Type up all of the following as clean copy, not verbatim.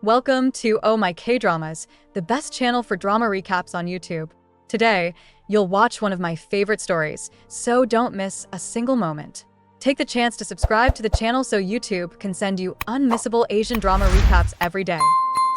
Welcome to Oh My K-Dramas, the best channel for drama recaps on YouTube. Today, you'll watch one of my favorite stories, so don't miss a single moment. Take the chance to subscribe to the channel so YouTube can send you unmissable Asian drama recaps every day.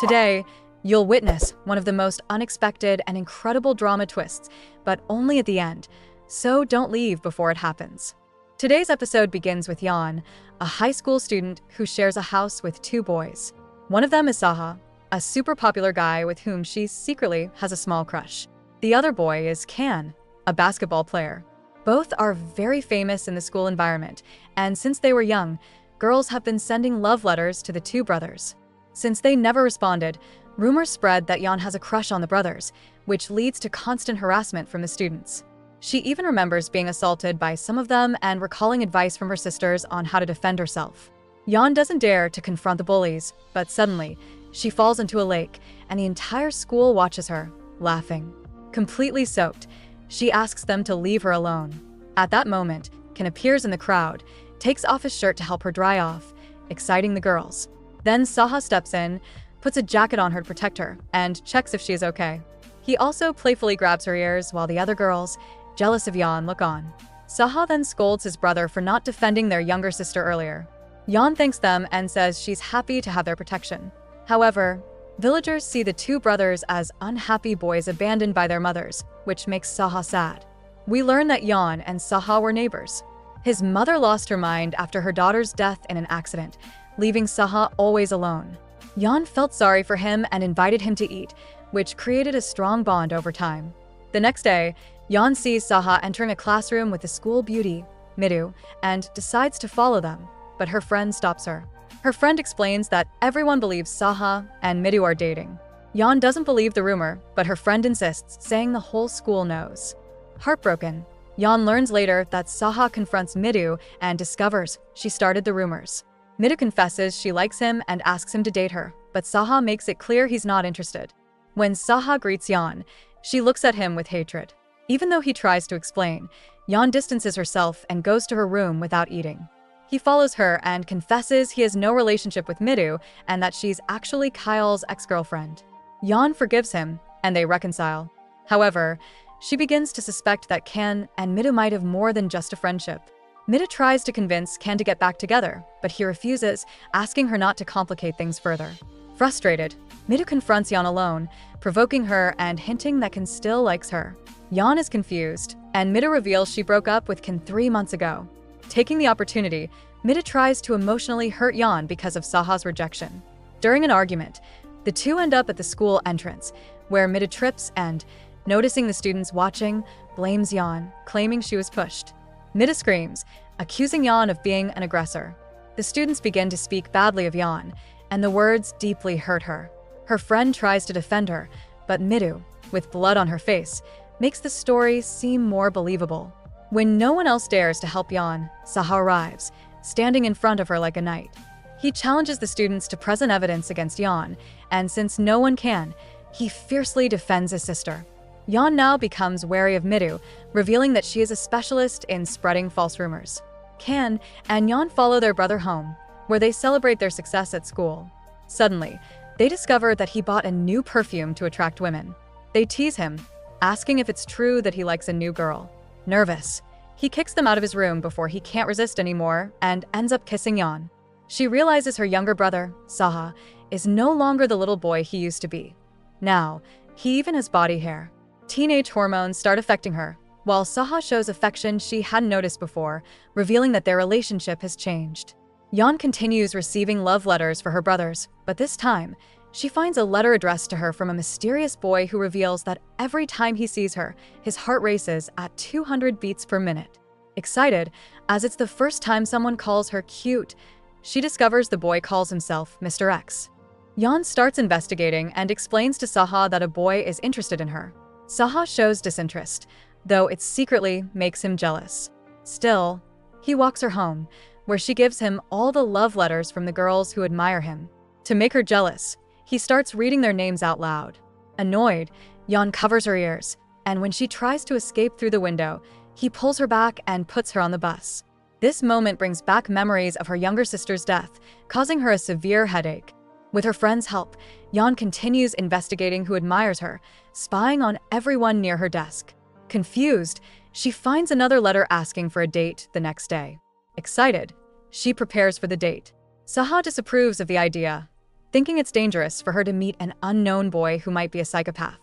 Today, you'll witness one of the most unexpected and incredible drama twists, but only at the end, so don't leave before it happens. Today's episode begins with Yeon, a high school student who shares a house with two boys. One of them is Saha, a super popular guy with whom she secretly has a small crush. The other boy is Kan, a basketball player. Both are very famous in the school environment, and since they were young, girls have been sending love letters to the two brothers. Since they never responded, rumors spread that Yeon has a crush on the brothers, which leads to constant harassment from the students. She even remembers being assaulted by some of them and recalling advice from her sisters on how to defend herself. Yeon doesn't dare to confront the bullies, but suddenly, she falls into a lake, and the entire school watches her, laughing. Completely soaked, she asks them to leave her alone. At that moment, Kan appears in the crowd, takes off his shirt to help her dry off, exciting the girls. Then Saha steps in, puts a jacket on her to protect her, and checks if she is okay. He also playfully grabs her ears while the other girls, jealous of Yeon, look on. Saha then scolds his brother for not defending their younger sister earlier. Yeon thanks them and says she's happy to have their protection. However, villagers see the two brothers as unhappy boys abandoned by their mothers, which makes Saha sad. We learn that Yeon and Saha were neighbors. His mother lost her mind after her daughter's death in an accident, leaving Saha always alone. Yeon felt sorry for him and invited him to eat, which created a strong bond over time. The next day, Yeon sees Saha entering a classroom with the school beauty, Midu, and decides to follow them, but her friend stops her. Her friend explains that everyone believes Saha and Midu are dating. Yeon doesn't believe the rumor, but her friend insists, saying the whole school knows. Heartbroken, Yeon learns later that Saha confronts Midu and discovers she started the rumors. Midu confesses she likes him and asks him to date her, but Saha makes it clear he's not interested. When Saha greets Yeon, she looks at him with hatred. Even though he tries to explain, Yeon distances herself and goes to her room without eating. He follows her and confesses he has no relationship with Midu and that she's actually Kyle's ex-girlfriend. Yeon forgives him, and they reconcile. However, she begins to suspect that Kan and Midu might have more than just a friendship. Midu tries to convince Kan to get back together, but he refuses, asking her not to complicate things further. Frustrated, Midu confronts Yeon alone, provoking her and hinting that Kan still likes her. Yeon is confused, and Midu reveals she broke up with Kan 3 months ago. Taking the opportunity, Midu tries to emotionally hurt Yeon because of Saha's rejection. During an argument, the two end up at the school entrance, where Midu trips and, noticing the students watching, blames Yeon, claiming she was pushed. Midu screams, accusing Yeon of being an aggressor. The students begin to speak badly of Yeon, and the words deeply hurt her. Her friend tries to defend her, but Midu, with blood on her face, makes the story seem more believable. When no one else dares to help Yeon, Saha arrives, standing in front of her like a knight. He challenges the students to present evidence against Yeon, and since no one can, he fiercely defends his sister. Yeon now becomes wary of Midu, revealing that she is a specialist in spreading false rumors. Kan and Yeon follow their brother home, where they celebrate their success at school. Suddenly, they discover that he bought a new perfume to attract women. They tease him, asking if it's true that he likes a new girl. Nervous, he kicks them out of his room before he can't resist anymore and ends up kissing Yeon. She realizes her younger brother, Saha, is no longer the little boy he used to be. Now, he even has body hair. Teenage hormones start affecting her, while Saha shows affection she hadn't noticed before, revealing that their relationship has changed. Yeon continues receiving love letters for her brothers, but this time, she finds a letter addressed to her from a mysterious boy who reveals that every time he sees her, his heart races at 200 beats per minute. Excited, as it's the first time someone calls her cute, she discovers the boy calls himself Mr. X. Yeon starts investigating and explains to Saha that a boy is interested in her. Saha shows disinterest, though it secretly makes him jealous. Still, he walks her home, where she gives him all the love letters from the girls who admire him. To make her jealous, he starts reading their names out loud. Annoyed, Yeon covers her ears, and when she tries to escape through the window, he pulls her back and puts her on the bus. This moment brings back memories of her younger sister's death, causing her a severe headache. With her friend's help, Yeon continues investigating who admires her, spying on everyone near her desk. Confused, she finds another letter asking for a date the next day. Excited, she prepares for the date. Saha disapproves of the idea, thinking it's dangerous for her to meet an unknown boy who might be a psychopath.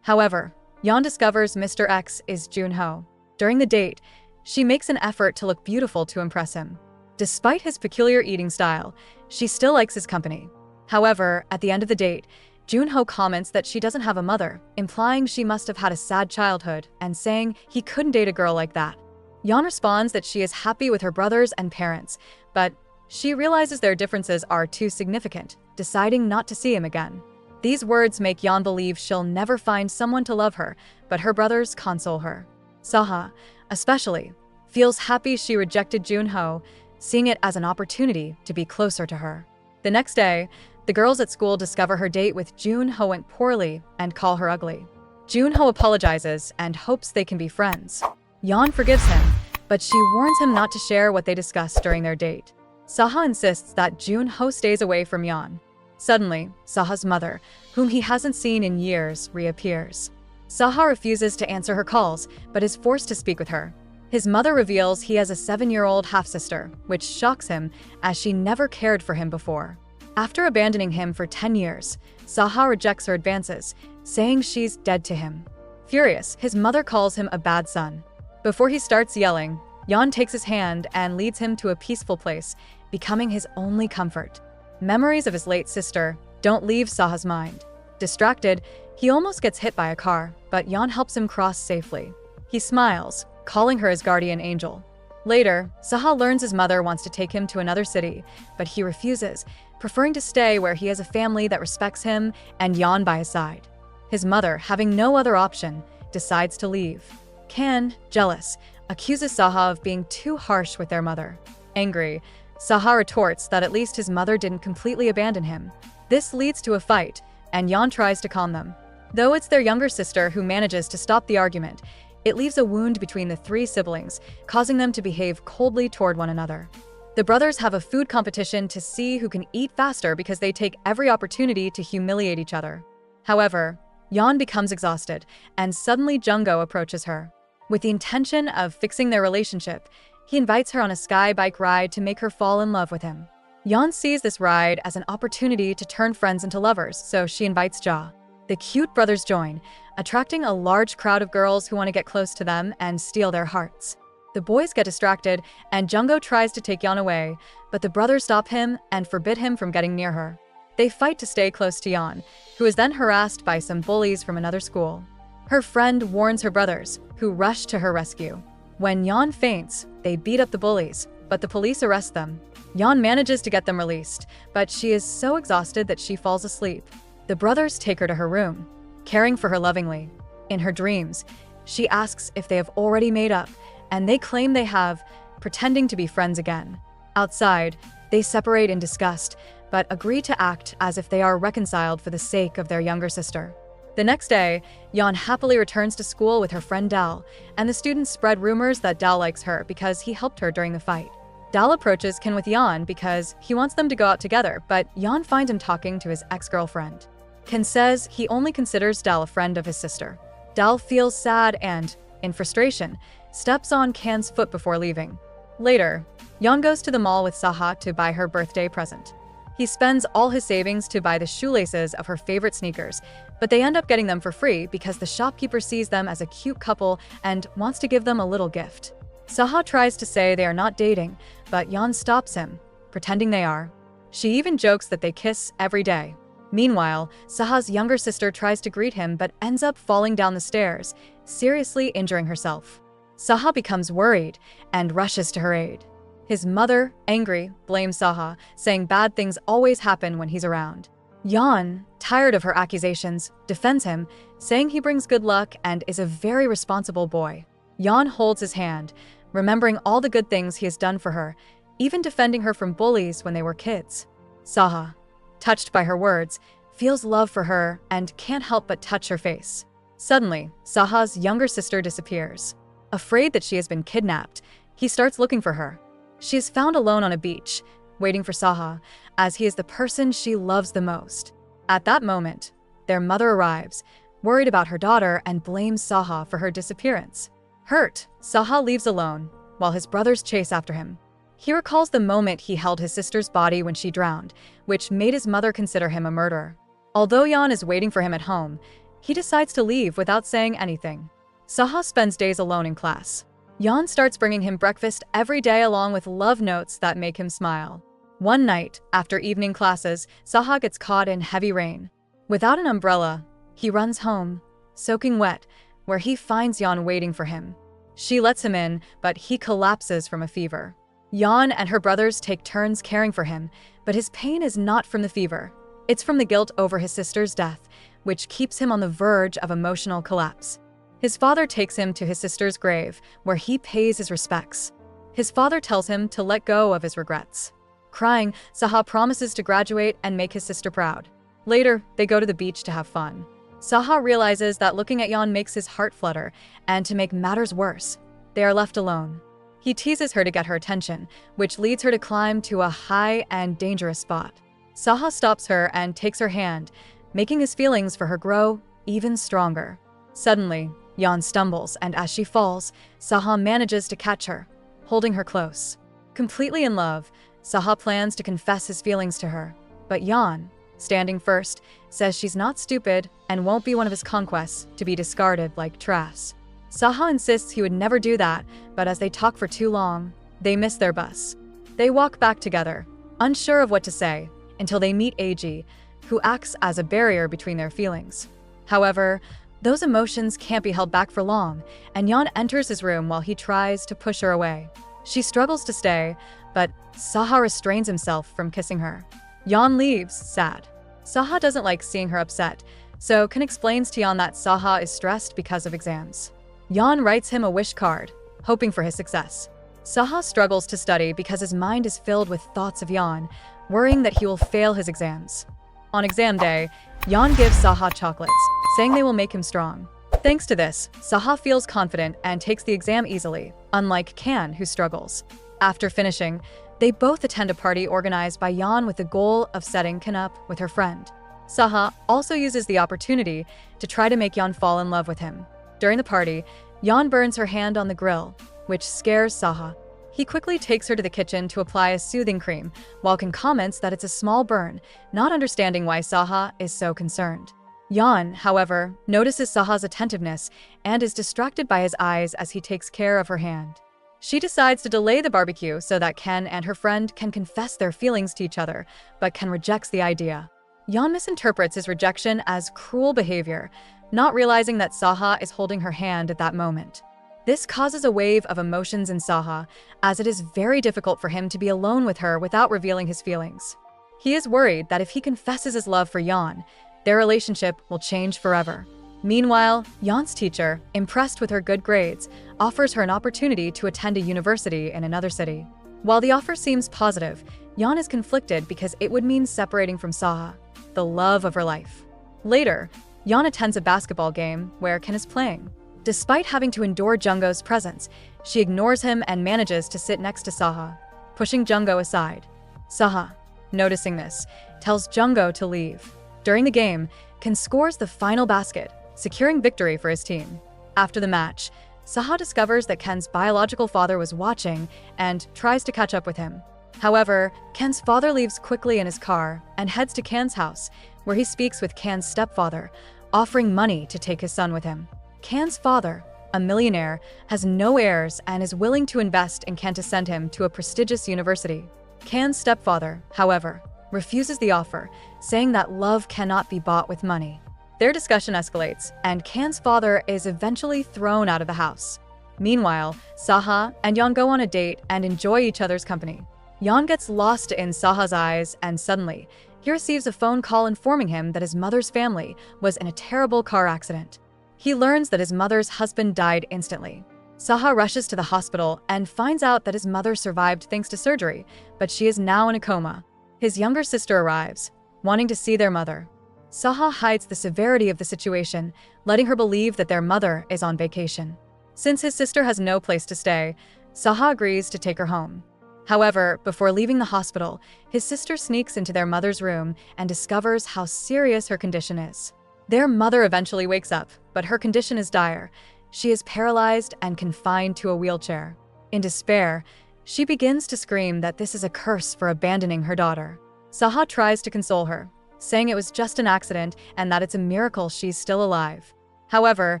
However, Yeon discovers Mr. X is Junho. During the date, she makes an effort to look beautiful to impress him. Despite his peculiar eating style, she still likes his company. However, at the end of the date, Junho comments that she doesn't have a mother, implying she must have had a sad childhood and saying he couldn't date a girl like that. Yeon responds that she is happy with her brothers and parents, but she realizes their differences are too significant, deciding not to see him again. These words make Yeon believe she'll never find someone to love her, but her brothers console her. Saha, especially, feels happy she rejected Junho, seeing it as an opportunity to be closer to her. The next day, the girls at school discover her date with Junho went poorly and call her ugly. Junho apologizes and hopes they can be friends. Yeon forgives him, but she warns him not to share what they discussed during their date. Saha insists that Junho stays away from Yeon. Suddenly, Saha's mother, whom he hasn't seen in years, reappears. Saha refuses to answer her calls, but is forced to speak with her. His mother reveals he has a 7-year-old half-sister, which shocks him as she never cared for him before. After abandoning him for 10 years, Saha rejects her advances, saying she's dead to him. Furious, his mother calls him a bad son. Before he starts yelling, Yeon takes his hand and leads him to a peaceful place, becoming his only comfort. Memories of his late sister don't leave Saha's mind. Distracted, he almost gets hit by a car, but Yeon helps him cross safely. He smiles, calling her his guardian angel. Later, Saha learns his mother wants to take him to another city, but he refuses, preferring to stay where he has a family that respects him and Yeon by his side. His mother, having no other option, decides to leave. Kan, jealous, accuses Saha of being too harsh with their mother. Angry, Saha retorts that at least his mother didn't completely abandon him. This leads to a fight, and Yeon tries to calm them. Though it's their younger sister who manages to stop the argument, it leaves a wound between the 3 siblings, causing them to behave coldly toward one another. The brothers have a food competition to see who can eat faster because they take every opportunity to humiliate each other. However, Yeon becomes exhausted, and suddenly Jungho approaches her. With the intention of fixing their relationship, he invites her on a sky bike ride to make her fall in love with him. Yeon sees this ride as an opportunity to turn friends into lovers, so she invites Ja. The cute brothers join, attracting a large crowd of girls who want to get close to them and steal their hearts. The boys get distracted, and Jungho tries to take Yeon away, but the brothers stop him and forbid him from getting near her. They fight to stay close to Yeon, who is then harassed by some bullies from another school. Her friend warns her brothers, who rush to her rescue. When Yeon faints, they beat up the bullies, but the police arrest them. Yeon manages to get them released, but she is so exhausted that she falls asleep. The brothers take her to her room, caring for her lovingly. In her dreams, she asks if they have already made up, and they claim they have, pretending to be friends again. Outside, they separate in disgust, but agree to act as if they are reconciled for the sake of their younger sister. The next day, Yeon happily returns to school with her friend Dal, and the students spread rumors that Dal likes her because he helped her during the fight. Dal approaches Kan with Yeon because he wants them to go out together, but Yeon finds him talking to his ex-girlfriend. Kan says he only considers Dal a friend of his sister. Dal feels sad and, in frustration, steps on Kan's foot before leaving. Later, Yeon goes to the mall with Saha to buy her birthday present. He spends all his savings to buy the shoelaces of her favorite sneakers, but they end up getting them for free because the shopkeeper sees them as a cute couple and wants to give them a little gift. Saha tries to say they are not dating, but Yeon stops him, pretending they are. She even jokes that they kiss every day. Meanwhile, Saha's younger sister tries to greet him but ends up falling down the stairs, seriously injuring herself. Saha becomes worried and rushes to her aid. His mother, angry, blames Saha, saying bad things always happen when he's around. Yeon, tired of her accusations, defends him, saying he brings good luck and is a very responsible boy. Yeon holds his hand, remembering all the good things he has done for her, even defending her from bullies when they were kids. Saha, touched by her words, feels love for her and can't help but touch her face. Suddenly, Saha's younger sister disappears. Afraid that she has been kidnapped, he starts looking for her. She is found alone on a beach, waiting for Saha, as he is the person she loves the most. At that moment, their mother arrives, worried about her daughter, and blames Saha for her disappearance. Hurt, Saha leaves alone, while his brothers chase after him. He recalls the moment he held his sister's body when she drowned, which made his mother consider him a murderer. Although Yan is waiting for him at home, he decides to leave without saying anything. Saha spends days alone in class. Yan starts bringing him breakfast every day along with love notes that make him smile. One night, after evening classes, Saha gets caught in heavy rain. Without an umbrella, he runs home, soaking wet, where he finds Yan waiting for him. She lets him in, but he collapses from a fever. Yan and her brothers take turns caring for him, but his pain is not from the fever. It's from the guilt over his sister's death, which keeps him on the verge of emotional collapse. His father takes him to his sister's grave, where he pays his respects. His father tells him to let go of his regrets. Crying, Saha promises to graduate and make his sister proud. Later, they go to the beach to have fun. Saha realizes that looking at Yan makes his heart flutter, and to make matters worse, they are left alone. He teases her to get her attention, which leads her to climb to a high and dangerous spot. Saha stops her and takes her hand, making his feelings for her grow even stronger. Suddenly, Yan stumbles, and as she falls, Saha manages to catch her, holding her close. Completely in love, Saha plans to confess his feelings to her, but Yan, standing first, says she's not stupid and won't be one of his conquests to be discarded like trash. Saha insists he would never do that, but as they talk for too long, they miss their bus. They walk back together, unsure of what to say, until they meet Eiji, who acts as a barrier between their feelings. However, those emotions can't be held back for long, and Yan enters his room while he tries to push her away. She struggles to stay, but Saha restrains himself from kissing her. Yan leaves, sad. Saha doesn't like seeing her upset, so Ken explains to Yan that Saha is stressed because of exams. Yan writes him a wish card, hoping for his success. Saha struggles to study because his mind is filled with thoughts of Yan, worrying that he will fail his exams. On exam day, Yan gives Saha chocolates, saying they will make him strong. Thanks to this, Saha feels confident and takes the exam easily, unlike Kan, who struggles. After finishing, they both attend a party organized by Yan with the goal of setting Kan up with her friend. Saha also uses the opportunity to try to make Yan fall in love with him. During the party, Yan burns her hand on the grill, which scares Saha. He quickly takes her to the kitchen to apply a soothing cream, while Kan comments that it's a small burn, not understanding why Saha is so concerned. Yan, however, notices Saha's attentiveness and is distracted by his eyes as he takes care of her hand. She decides to delay the barbecue so that Ken and her friend can confess their feelings to each other, but Ken rejects the idea. Yan misinterprets his rejection as cruel behavior, not realizing that Saha is holding her hand at that moment. This causes a wave of emotions in Saha, as it is very difficult for him to be alone with her without revealing his feelings. He is worried that if he confesses his love for Yan, their relationship will change forever. Meanwhile, Yan's teacher, impressed with her good grades, offers her an opportunity to attend a university in another city. While the offer seems positive, Yan is conflicted because it would mean separating from Saha, the love of her life. Later, Yan attends a basketball game where Ken is playing. Despite having to endure Jungko's presence, she ignores him and manages to sit next to Saha, pushing Jungko aside. Saha, noticing this, tells Jungko to leave. During the game, Ken scores the final basket, securing victory for his team. After the match, Saha discovers that Ken's biological father was watching and tries to catch up with him. However, Ken's father leaves quickly in his car and heads to Ken's house, where he speaks with Ken's stepfather, offering money to take his son with him. Ken's father, a millionaire, has no heirs and is willing to invest in Ken to send him to a prestigious university. Ken's stepfather, however, refuses the offer, saying that love cannot be bought with money. Their discussion escalates, and Ken's father is eventually thrown out of the house. Meanwhile, Saha and Yan go on a date and enjoy each other's company. Yan gets lost in Saha's eyes, and suddenly, he receives a phone call informing him that his mother's family was in a terrible car accident. He learns that his mother's husband died instantly. Saha rushes to the hospital and finds out that his mother survived thanks to surgery, but she is now in a coma. His younger sister arrives, wanting to see their mother. Saha hides the severity of the situation, letting her believe that their mother is on vacation. Since his sister has no place to stay, Saha agrees to take her home. However, before leaving the hospital, his sister sneaks into their mother's room and discovers how serious her condition is. Their mother eventually wakes up, but her condition is dire. She is paralyzed and confined to a wheelchair. In despair, she begins to scream that this is a curse for abandoning her daughter. Saha tries to console her, saying it was just an accident and that it's a miracle she's still alive. However,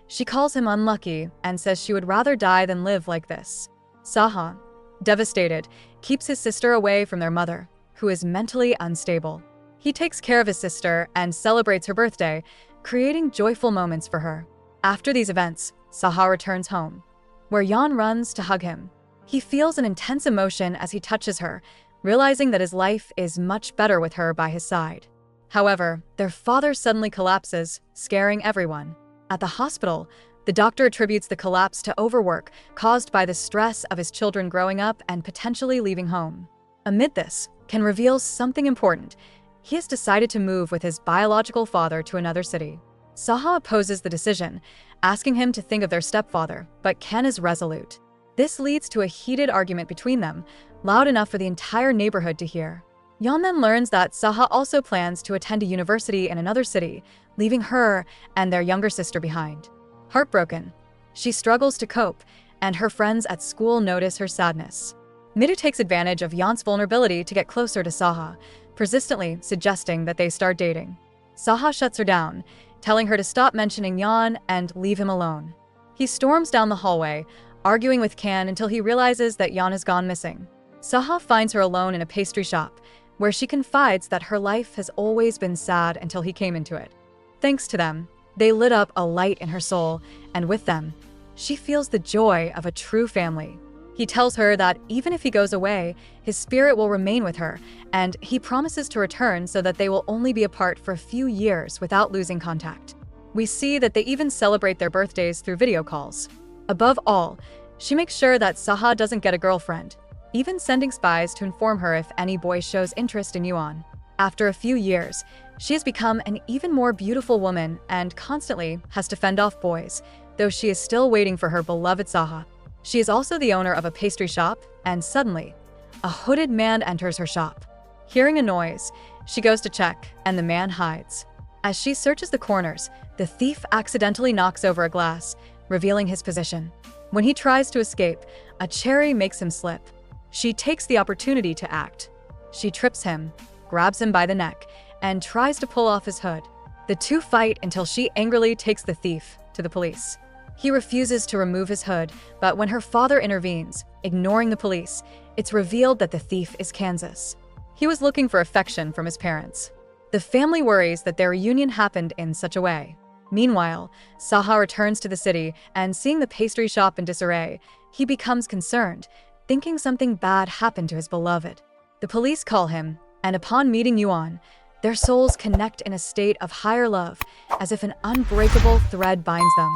she calls him unlucky and says she would rather die than live like this. Saha, devastated, keeps his sister away from their mother, who is mentally unstable. He takes care of his sister and celebrates her birthday, creating joyful moments for her. After these events, Saha returns home, where Yan runs to hug him. He feels an intense emotion as he touches her, realizing that his life is much better with her by his side. However, their father suddenly collapses, scaring everyone. At the hospital, the doctor attributes the collapse to overwork caused by the stress of his children growing up and potentially leaving home. Amid this, Ken reveals something important. He has decided to move with his biological father to another city. Saha opposes the decision, asking him to think of their stepfather, but Ken is resolute. This leads to a heated argument between them, loud enough for the entire neighborhood to hear. Yan then learns that Saha also plans to attend a university in another city, leaving her and their younger sister behind. Heartbroken, she struggles to cope, and her friends at school notice her sadness. Midu takes advantage of Yan's vulnerability to get closer to Saha, persistently suggesting that they start dating. Saha shuts her down, telling her to stop mentioning Yan and leave him alone. He storms down the hallway, arguing with Kan until he realizes that Yan has gone missing. Saha finds her alone in a pastry shop, where she confides that her life has always been sad until he came into it. Thanks to them, they lit up a light in her soul, and with them, she feels the joy of a true family. He tells her that even if he goes away, his spirit will remain with her, and he promises to return so that they will only be apart for a few years without losing contact. We see that they even celebrate their birthdays through video calls. Above all, she makes sure that Saha doesn't get a girlfriend, even sending spies to inform her if any boy shows interest in Yuan. After a few years, she has become an even more beautiful woman and constantly has to fend off boys, though she is still waiting for her beloved Saha. She is also the owner of a pastry shop, and suddenly, a hooded man enters her shop. Hearing a noise, she goes to check, and the man hides. As she searches the corners, the thief accidentally knocks over a glass, revealing his position. When he tries to escape, a cherry makes him slip. She takes the opportunity to act. She trips him, grabs him by the neck, and tries to pull off his hood. The two fight until she angrily takes the thief to the police. He refuses to remove his hood, but when her father intervenes, ignoring the police, it's revealed that the thief is Kansas. He was looking for affection from his parents. The family worries that their reunion happened in such a way. Meanwhile, Saha returns to the city, and seeing the pastry shop in disarray, he becomes concerned, thinking something bad happened to his beloved. The police call him, and upon meeting Yuan, their souls connect in a state of higher love, as if an unbreakable thread binds them.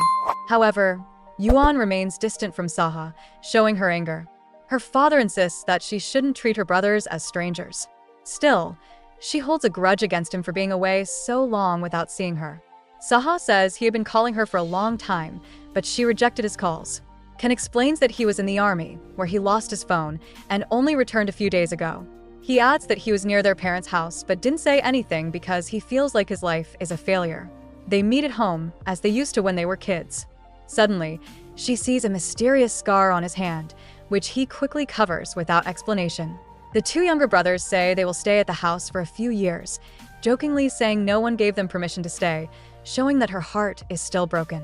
However, Yuan remains distant from Saha, showing her anger. Her father insists that she shouldn't treat her brothers as strangers. Still, she holds a grudge against him for being away so long without seeing her. Saha says he had been calling her for a long time, but she rejected his calls. Ken explains that he was in the army, where he lost his phone, and only returned a few days ago. He adds that he was near their parents' house, but didn't say anything because he feels like his life is a failure. They meet at home, as they used to when they were kids. Suddenly, she sees a mysterious scar on his hand, which he quickly covers without explanation. The two younger brothers say they will stay at the house for a few years, jokingly saying no one gave them permission to stay, showing that her heart is still broken.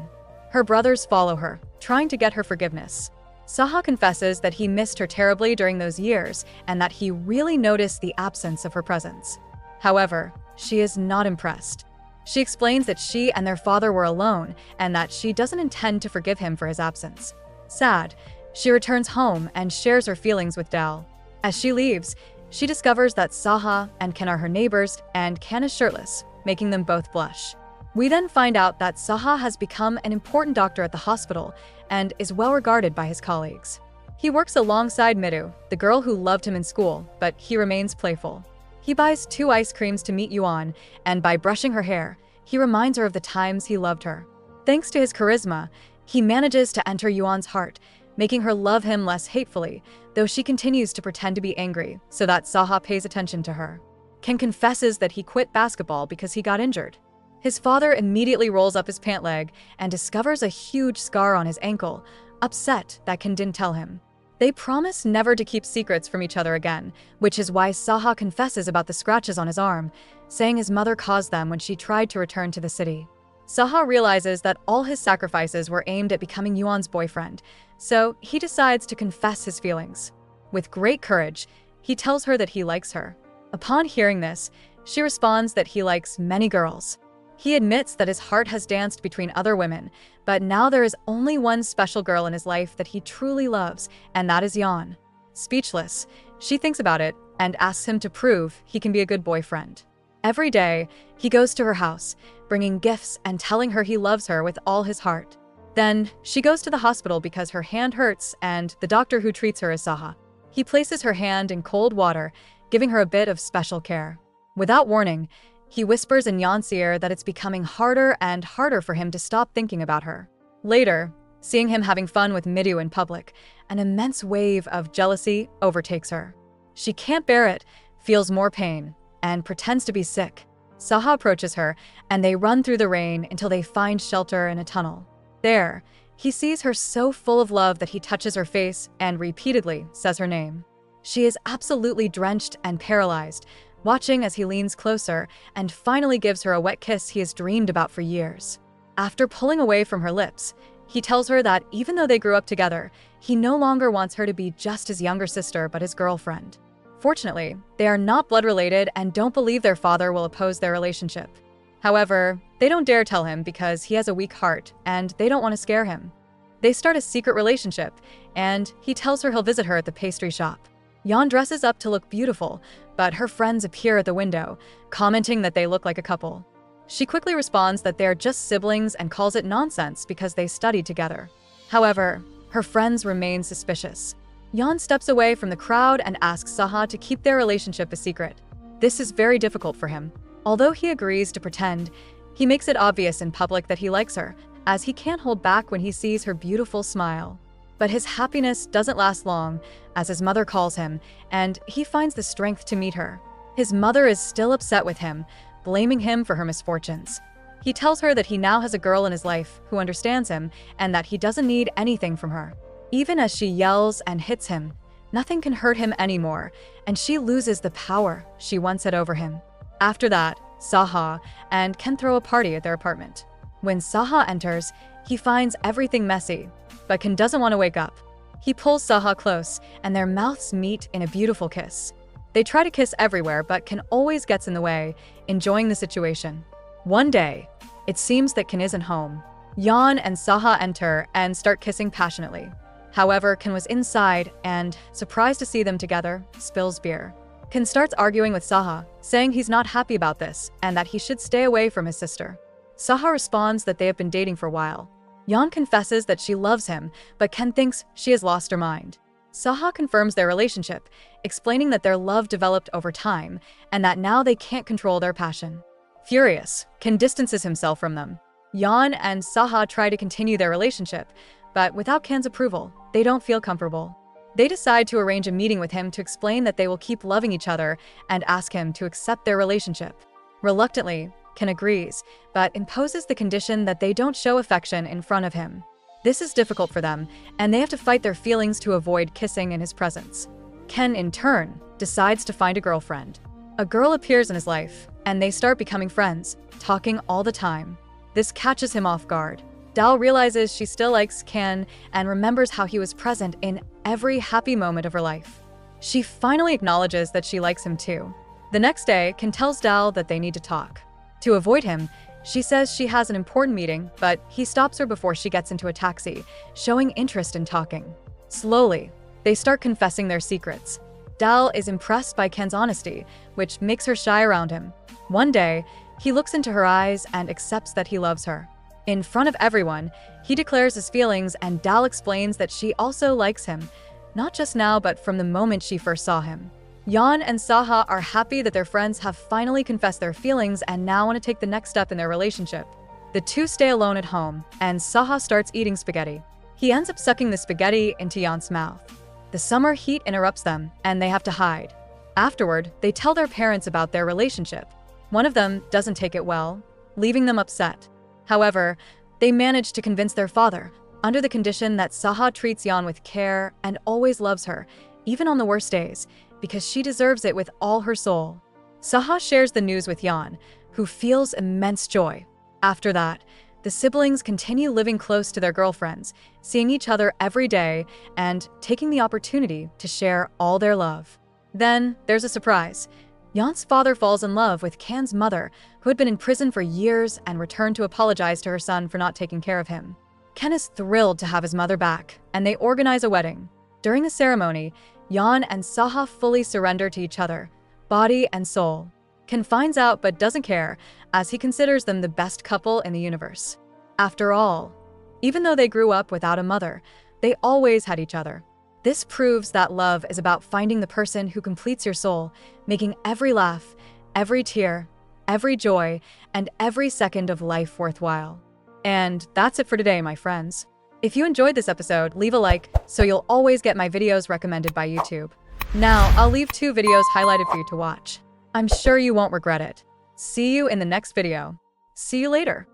Her brothers follow her, trying to get her forgiveness. Saha confesses that he missed her terribly during those years and that he really noticed the absence of her presence. However, she is not impressed. She explains that she and their father were alone and that she doesn't intend to forgive him for his absence. Sad, she returns home and shares her feelings with Dal. As she leaves, she discovers that Saha and Ken are her neighbors and Ken is shirtless, making them both blush. We then find out that Saha has become an important doctor at the hospital and is well regarded by his colleagues. He works alongside Midu, the girl who loved him in school, but he remains playful. He buys 2 ice creams to meet Yuan, and by brushing her hair, he reminds her of the times he loved her. Thanks to his charisma, he manages to enter Yuan's heart, making her love him less hatefully, though she continues to pretend to be angry so that Saha pays attention to her. Ken confesses that he quit basketball because he got injured. His father immediately rolls up his pant leg and discovers a huge scar on his ankle, upset that Ken didn't tell him. They promise never to keep secrets from each other again, which is why Saha confesses about the scratches on his arm, saying his mother caused them when she tried to return to the city. Saha realizes that all his sacrifices were aimed at becoming Yuan's boyfriend, so he decides to confess his feelings. With great courage, he tells her that he likes her. Upon hearing this, she responds that he likes many girls. He admits that his heart has danced between other women, but now there is only one special girl in his life that he truly loves, and that is Yan. Speechless, she thinks about it and asks him to prove he can be a good boyfriend. Every day, he goes to her house, bringing gifts and telling her he loves her with all his heart. Then, she goes to the hospital because her hand hurts and the doctor who treats her is Saha. He places her hand in cold water, giving her a bit of special care. Without warning, he whispers in Yan's ear that it's becoming harder and harder for him to stop thinking about her. Later, seeing him having fun with Midou in public, an immense wave of jealousy overtakes her. She can't bear it, feels more pain, and pretends to be sick. Saha approaches her, and they run through the rain until they find shelter in a tunnel. There, he sees her so full of love that he touches her face and repeatedly says her name. She is absolutely drenched and paralyzed, watching as he leans closer and finally gives her a wet kiss he has dreamed about for years. After pulling away from her lips, he tells her that even though they grew up together, he no longer wants her to be just his younger sister but his girlfriend. Fortunately, they are not blood-related and don't believe their father will oppose their relationship. However, they don't dare tell him because he has a weak heart and they don't want to scare him. They start a secret relationship, and he tells her he'll visit her at the pastry shop. Yan dresses up to look beautiful, but her friends appear at the window, commenting that they look like a couple. She quickly responds that they are just siblings and calls it nonsense because they studied together. However, her friends remain suspicious. Yan steps away from the crowd and asks Saha to keep their relationship a secret. This is very difficult for him. Although he agrees to pretend, he makes it obvious in public that he likes her, as he can't hold back when he sees her beautiful smile. But his happiness doesn't last long, as his mother calls him, and he finds the strength to meet her. His mother is still upset with him, blaming him for her misfortunes. He tells her that he now has a girl in his life who understands him and that he doesn't need anything from her. Even as she yells and hits him, nothing can hurt him anymore, and she loses the power she once had over him. After that, Saha and Ken throw a party at their apartment. When Saha enters, he finds everything messy, but Ken doesn't want to wake up. He pulls Saha close, and their mouths meet in a beautiful kiss. They try to kiss everywhere, but Ken always gets in the way, enjoying the situation. One day, it seems that Ken isn't home. Yan and Saha enter and start kissing passionately. However, Ken was inside and, surprised to see them together, spills beer. Ken starts arguing with Saha, saying he's not happy about this and that he should stay away from his sister. Saha responds that they have been dating for a while. Yan confesses that she loves him, but Ken thinks she has lost her mind. Saha confirms their relationship, explaining that their love developed over time and that now they can't control their passion. Furious, Ken distances himself from them. Yan and Saha try to continue their relationship, but without Ken's approval, they don't feel comfortable. They decide to arrange a meeting with him to explain that they will keep loving each other and ask him to accept their relationship. Reluctantly, Ken agrees, but imposes the condition that they don't show affection in front of him. This is difficult for them, and they have to fight their feelings to avoid kissing in his presence. Ken, in turn, decides to find a girlfriend. A girl appears in his life, and they start becoming friends, talking all the time. This catches him off guard. Dal realizes she still likes Ken and remembers how he was present in every happy moment of her life. She finally acknowledges that she likes him too. The next day, Ken tells Dal that they need to talk. To avoid him, she says she has an important meeting, but he stops her before she gets into a taxi, showing interest in talking. Slowly, they start confessing their secrets. Dal is impressed by Ken's honesty, which makes her shy around him. One day, he looks into her eyes and accepts that he loves her. In front of everyone, he declares his feelings and Dal explains that she also likes him, not just now but from the moment she first saw him. Yan and Saha are happy that their friends have finally confessed their feelings and now want to take the next step in their relationship. The two stay alone at home, and Saha starts eating spaghetti. He ends up sucking the spaghetti into Jan's mouth. The summer heat interrupts them, and they have to hide. Afterward, they tell their parents about their relationship. One of them doesn't take it well, leaving them upset. However, they manage to convince their father, under the condition that Saha treats Jan with care and always loves her, even on the worst days, because she deserves it with all her soul. Saha shares the news with Jan, who feels immense joy. After that, the siblings continue living close to their girlfriends, seeing each other every day and taking the opportunity to share all their love. Then, there's a surprise. Jan's father falls in love with Kan's mother, who had been in prison for years and returned to apologize to her son for not taking care of him. Ken is thrilled to have his mother back, and they organize a wedding. During the ceremony, Jan and Saha fully surrender to each other, body and soul. Ken finds out but doesn't care, as he considers them the best couple in the universe. After all, even though they grew up without a mother, they always had each other. This proves that love is about finding the person who completes your soul, making every laugh, every tear, every joy, and every second of life worthwhile. And that's it for today, my friends. If you enjoyed this episode, leave a like so you'll always get my videos recommended by YouTube. Now, I'll leave 2 videos highlighted for you to watch. I'm sure you won't regret it. See you in the next video. See you later.